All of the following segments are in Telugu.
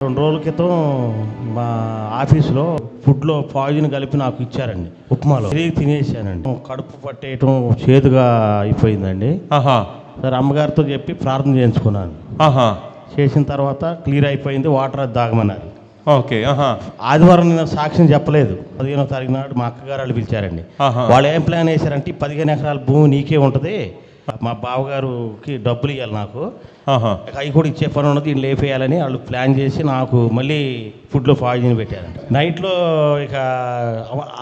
2 రోజుల క్రితం మా ఆఫీసులో ఫుడ్లో పాయిజన్ కలిపి నాకు ఇచ్చారండి. ఉప్మాలో తినేసానండి. కడుపు పట్టేయటం చేదుగా అయిపోయిందండి. సరే అమ్మగారితో చెప్పి ప్రార్థన చేయించుకున్నాను. చేసిన తర్వాత క్లియర్ అయిపోయింది. వాటర్ అది తాగమన్నారు. ఓకే. ఆదివారం నేను సాక్ష్యం చెప్పలేదు. 15వ తారీఖు నాడు మా అక్కగారు వాళ్ళు పిలిచారండి. వాళ్ళు ఏం ప్లాన్ వేశారంటే 15 ఎకరాల భూమి నీకే ఉంటుంది, మా బావగారుకి డబ్బులు ఇవ్వాలి, నాకు అవి కూడా ఇచ్చే పని ఉన్నది, దీన్ని లేపేయాలని వాళ్ళు ప్లాన్ చేసి నాకు మళ్ళీ ఫుడ్లో పాయిజన్ పెట్టారంట. నైట్లో ఇక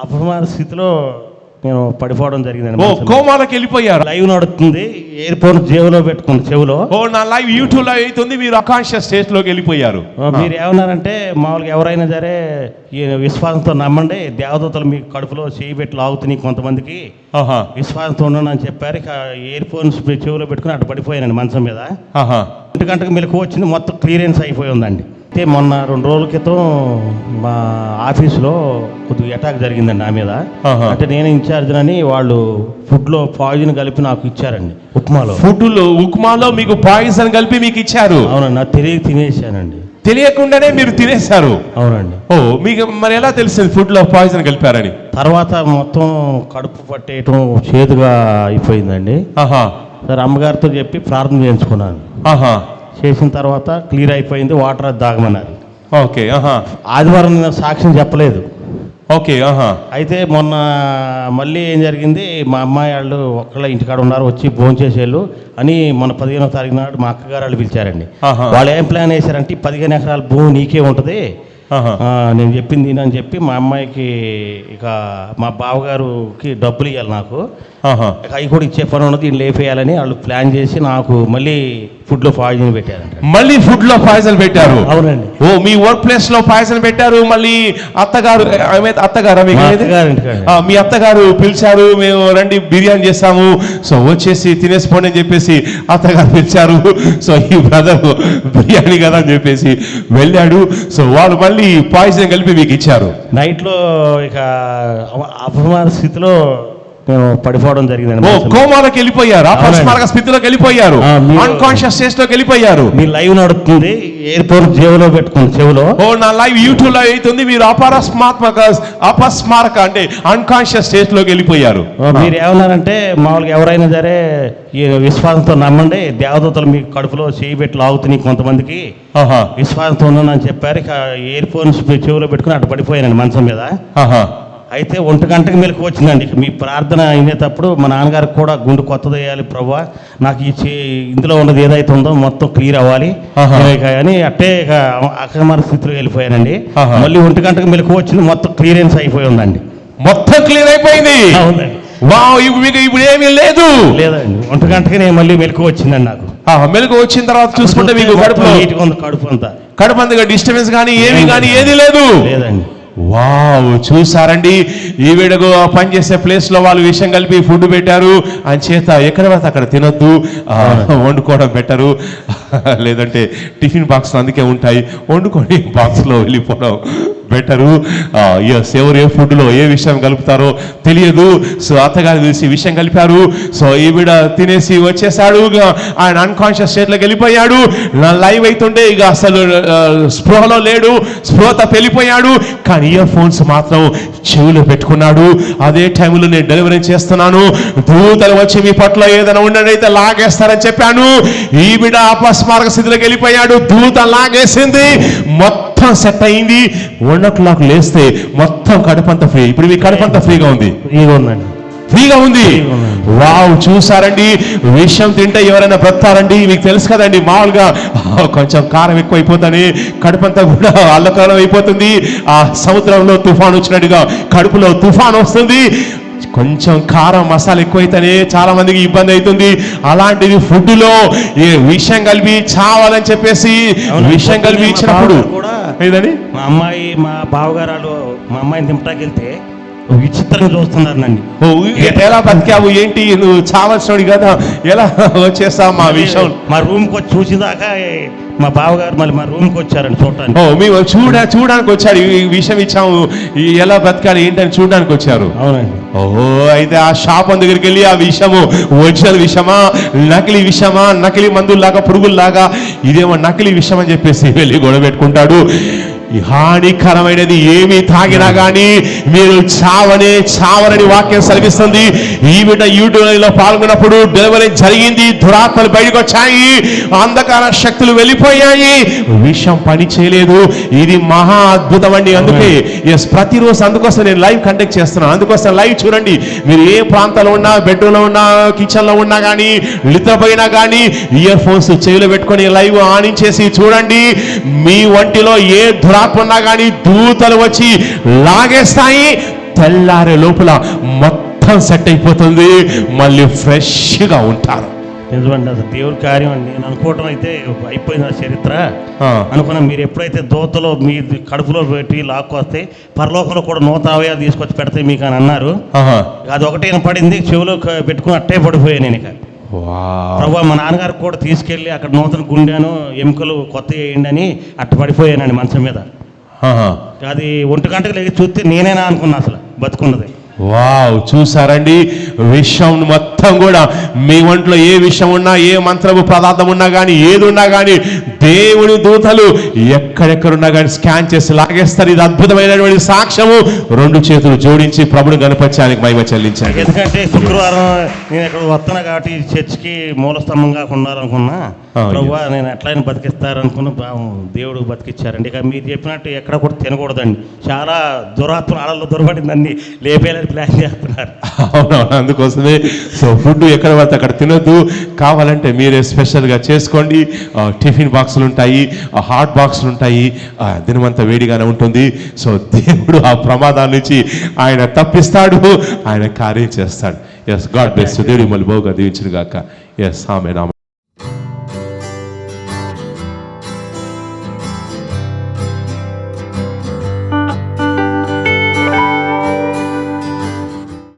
అపమాన స్థితిలో నేను పడిపోవడం జరిగిందండి. కోమాలోకి వెళ్ళిపోయారు. లైవ్ నడుస్తుంది, ఎయిర్పోర్ట్ జేబులో పెట్టుకుంది చెవులో. నా లైవ్ యూట్యూబ్ లో అవుతుంది, మీరు అకాన్షియస్ స్టేజ్ లోకి వెళ్ళిపోయారు. మీరు ఏమన్నారంటే మామూలుగా ఎవరైనా సరే ఈ విశ్వాసంతో నమ్మండి, దేవదూతలు మీ కడుపులో చేయి పెట్టి లాగుతున్నాయి కొంతమందికి, విశ్వాసంతో ఉన్నాను అని చెప్పారు. ఇక ఎయిర్ఫోన్స్ చెవులో పెట్టుకుని అటు పడిపోయానండి మంచం మీద. 1 గంటకు మెలకు వచ్చింది, మొత్తం క్లియరెన్స్ అయిపోయి ఉందండి. అయితే మొన్న 2 రోజుల క్రితం మా ఆఫీసులో కొద్దిగా అటాక్ జరిగిందండి నా మీద. అంటే నేను ఇన్ఛార్జ్ అని వాళ్ళు ఫుడ్లో పాయిజన్ కలిపి నాకు ఇచ్చారండి. ఉప్మాలో మీకు పాయిజన్ కలిపి మీకు ఇచ్చారు? అవునండి, నాకు తినేసానండి. తెలియకుండానే మీరు తినేశారు? అవునండి. మీకు మరి ఎలా తెలిసింది ఫుడ్ లో పాయిజన్ కలిపారని? తర్వాత మొత్తం కడుపు పట్టేయటం చేదుగా అయిపోయిందండి. సరే అమ్మగారితో చెప్పి ప్రార్థన చేయించుకున్నాను. చేసిన తర్వాత క్లియర్ అయిపోయింది. వాటర్ అది తాగమన్నారు. ఓకే. ఆదివారం నేను సాక్ష్యం చెప్పలేదు. ఓకే. అయితే మొన్న మళ్ళీ ఏం జరిగింది, మా అమ్మాయి వాళ్ళు ఒక్కళ్ళ ఇంటికాడ ఉన్నారు, వచ్చి భోంచేసేళ్ళు అని మొన్న 15వ తారీఖు నాడు మా అక్కగారు వాళ్ళు పిలిచారండి. వాళ్ళు ఏం ప్లాన్ వేశారంటే 15 ఎకరాల భూమి నీకే ఉంటుంది, నేను చెప్పింది అని చెప్పి మా అమ్మాయికి ఇక మా బావగారుకి డబ్బులు ఇవ్వాలి, నాకు అవి కూడా ఇచ్చే పని ఉన్నది, దీన్ని లేపేయాలని వాళ్ళు ప్లాన్ చేసి నాకు మళ్ళీ ఫుడ్లో పాయిజన్ పెట్టారంట. మళ్ళీ ఫుడ్లో పాయిజన్ పెట్టారు? అవునండి. మీ వర్క్ ప్లేస్ లో పాయిజన్ పెట్టారు. మళ్ళీ అత్తగారు మీ అత్తగారు పిలిచారు, మేము రండి బిర్యానీ చేస్తాము, సో వచ్చేసి తినేసిపోండి అని చెప్పేసి అత్తగారు పిలిచారు. సో ఈ బ్రదర్ బిర్యానీ కదా అని చెప్పేసి వెళ్ళాడు. సో వాళ్ళు మళ్ళీ పాయిజన్ కలిపి మీకు ఇచ్చారు. నైట్లో ఇక అపమాన స్థితిలో నేను పడిపోవడం జరిగిందండి. కోమాలోకి వెళ్ళిపోయారు, అపస్మారక స్థితిలోకి వెళ్ళిపోయారు, అన్కాన్షియస్ స్టేజ్ లోకి వెళ్ళిపోయారు. మీ లైవ్ నడుస్తుంది, ఎయిర్పోర్ట్ జేబులో పెట్టుకుంది చెవులో. నా లైవ్ యూట్యూబ్ లో అవుతుంది, మీరు అపస్మారక అంటే అన్కాన్షియస్ స్టేజ్ లోకి వెళ్ళిపోయారు. మీరు ఏమన్నారంటే మామూలుగా ఎవరైనా సరే ఈ విశ్వాసంతో నమ్మండి, దేవదూతలు మీ కడుపులో చేయి పెట్టి లాగుతున్నాయి కొంతమందికి, విశ్వాసంతో ఉన్నాను అని చెప్పారు. ఇక ఎయిర్ఫోన్స్ చెవులో పెట్టుకుని అటు పడిపోయానండి మంచం మీద. అయితే 1 గంటకు మెలకు వచ్చిందండి. మీ ప్రార్థన అయినప్పుడు మా నాన్నగారికి కూడా గుండు కొత్తది వేయాలి ప్రభువా, నాకు ఇందులో ఉన్నది ఏదైతే ఉందో మొత్తం క్లియర్ అవ్వాలి అని అట్టే ఇక అక్రమ స్థితిలో వెళ్ళిపోయానండి. మళ్ళీ 1 గంటకు మెలకు వచ్చింది, మొత్తం క్లియరెన్స్ అయిపోయి ఉందండి. మొత్తం క్లియర్ అయిపోయింది. అవునండి. ఇప్పుడు ఏమీ లేదండి. 1 గంటకి నేను మళ్ళీ మెలకు వచ్చిందండి. నాకు మెలకు వచ్చిన తర్వాత చూసుకుంటే మీకు కడుపు అంతగా డిస్టర్బెన్స్ కానీ ఏమీ కానీ ఏది లేదండి. వావ్, చూసారండి, ఈ వీడకు పనిచేసే ప్లేస్ లో వాళ్ళు విషయం కలిపి ఫుడ్ పెట్టారు అని చేత ఎక్కడ పడితే అక్కడ తినొద్దు, వండుకోవడం బెటరు, లేదంటే టిఫిన్ బాక్స్ అందుకే ఉంటాయి, వండుకొని బాక్స్ లో వెళ్ళిపోవడం బెటరు. ఎవరు ఏ ఫుడ్ లో ఏ విషయం కలుపుతారో తెలియదు. సో అత్తగారు తెలిసి విషయం కలిపారు. సో ఈవిడ తినేసి వచ్చేసాడు, ఆయన అన్కాన్షియస్ స్టేట్ లోకి వెళ్ళిపోయాడు. నా లైవ్ అవుతుంటే ఇక అసలు స్పృహలో లేడు, స్పృహత వెళ్ళిపోయాడు. కానీ ఇయర్ ఫోన్స్ మాత్రం చెవులో పెట్టుకున్నాడు. అదే టైంలో నేను డెలివరీ చేస్తున్నాను, దూతలు వచ్చి మీ పట్ల ఏదైనా ఉండడైతే లాగేస్తారని చెప్పాను. ఈవిడ అపస్మారక స్థితిలోకి వెళ్ళిపోయాడు, దూత లాగేసింది, మొత్తం సెట్ అయింది. 1 o'clock లేస్తే మొత్తం కడుపంతా ఫ్రీ. ఇప్పుడు మీ కడుపంతా ఫ్రీగా ఉంది, ఫ్రీగా ఉంది. వావ్, చూసారండి, విషయం తింటే ఎవరైనా బ్రతారండి. మీకు తెలుసు కదండి, మామూలుగా కొంచెం కారం ఎక్కువ అయిపోతుంది, కడుపంతా కూడా అల్లకాలం అయిపోతుంది. ఆ సముద్రంలో తుఫాన్ వచ్చినట్టుగా కడుపులో తుఫాన్ వస్తుంది. కొంచెం కారం మసాలా ఎక్కువైతేనే చాలా మందికి ఇబ్బంది అవుతుంది. అలాంటిది ఫుడ్ లో ఏ విషయం కలిపి చావాలని చెప్పేసి విషయం కలిపి ఇచ్చినప్పుడు మా అమ్మాయి మా బావగారు మా అమ్మాయిని దింపటాకి వెళ్తే విచిత్రంగా చూస్తున్నారు నన్ను. ఓ, ఎలా బతికావు ఏంటి, నువ్వు చావచ్చుడు కదా, ఎలా వచ్చేస్తావు మా విషయం? మా రూమ్కి వచ్చి చూసేదాకా మా బావగారు మళ్ళీ మా రూమ్కి వచ్చారండి చూడటానికి. ఓ, మేము చూడడానికి వచ్చారు, ఈ విషయం ఇచ్చాము, ఎలా బతకాలి ఏంటని చూడడానికి వచ్చారు. అవునండి. ఓహో, అయితే ఆ షాప్ దగ్గరికి వెళ్ళి ఆ విషయము ఒరిజినల్ విషయమా, నకిలీ విషయమా, నకిలీ మందుల్లాగా పురుగుల్లాగా ఇదేమో నకిలీ విషయం అని చెప్పేసి వెళ్ళి గొడవ పెట్టుకుంటాడు. ఈ హానికరమైనది ఏమి తాగినా గానీ మీరు చావరని వాక్యం సెలవిస్తుంది. ఈ బిడ్డ యూట్యూబ్లో పాల్గొన్నప్పుడు డెలివరీ జరిగింది, దురాత్మలు బయటకు వచ్చాయి, అంధకార శక్తులు వెళ్ళిపోయాయి, విషయం పని చేయలేదు. ఇది మహా అద్భుతం అండి. అందుకే ప్రతిరోజు అందుకోసం నేను లైవ్ కండక్ట్ చేస్తున్నాను. అందుకోసం లైవ్ చూడండి. మీరు ఏ ప్రాంతంలో ఉన్నా, బెడ్రూమ్లో ఉన్నా, కిచెన్లో ఉన్నా కానీ, నిద్రపోయినా కానీ ఇయర్ ఫోన్స్ చెవిలో పెట్టుకొని లైవ్ ఆనించేసి చూడండి. మీ ఒంటిలో ఏ దురాత్మ ఉన్నా కానీ దూతలు వచ్చి లాగేస్తాయి. తెల్లారే లోపల మొత్తం సెట్ అయిపోతుంది, మళ్ళీ ఫ్రెష్గా ఉంటారు. నిజమండి, అసలు దేవుడి కార్యం అండి. నేను అనుకోవడం అయితే అయిపోయింది ఆ చరిత్ర అనుకున్నా. మీరు ఎప్పుడైతే దోతలో మీ కడుపులో పెట్టి లాక్కొస్తే పరలోకంలో కూడా నూతన అవయాలు తీసుకొచ్చి పెడితే మీకు అని అన్నారు. అది ఒకటే పడింది, చెవిలో పెట్టుకుని అట్టే పడిపోయాను నేను. ఇక ప్రభు మా నాన్నగారికి కూడా తీసుకెళ్ళి అక్కడ నూతన గుండెను ఎముకలు కొత్త వేయండి అని అట్ట పడిపోయానండి మంచం మీద. అది 1 గంటకు లేచి చూస్తే నేనేనా అనుకున్నా అసలు బతుకున్నది. వావ్, చూసారండి, విషయం మొత్తం కూడా మీ ఒంట్లో ఏ విషయం ఉన్నా, ఏ మంత్రము పదార్థం ఉన్నా కానీ, ఏది ఉన్నా కానీ దేవుని దూతలు ఎక్కడెక్కడున్నా కానీ స్కాన్ చేసి లాగేస్తారు. ఇది అద్భుతమైనటువంటి సాక్ష్యము. 2 చేతులు జోడించి ప్రభుని గణపత్యానికి మహిమ చెల్లించారు. ఎందుకంటే శుక్రవారం నేను ఇక్కడ వస్తున్నా కాబట్టి చర్చికి మూల స్తంభంగా ఉండాలనుకున్నా. ప్రభువా నేను ఎట్లయినా బతికిస్తారనుకున్నా, దేవుడు బతికిచ్చారండి. ఇక మీరు చెప్పినట్టు ఎక్కడ కూడా తినకూడదండి. చాలా దురాత్మ ఆడల్లో దొరబడిందండి, లేపేయాలని ప్లాన్ చేస్తున్నారు. అవునవును, అందుకోసమే ఫుడ్ ఎక్కడ పడితే అక్కడ తినొద్దు. కావాలంటే మీరే స్పెషల్గా చేసుకోండి. టిఫిన్ బాక్సులు ఉంటాయి, హాట్ బాక్సులు ఉంటాయి, దినమంతా వేడిగానే ఉంటుంది. సో దేవుడు ఆ ప్రమాదాల నుంచి ఆయన తప్పిస్తాడు, ఆయన కార్యం చేస్తాడు. Yes, God bless you. దేవుడు మిమ్మల్ని బహుగా దీవించును గాక. ఎస్, ఆమేన్.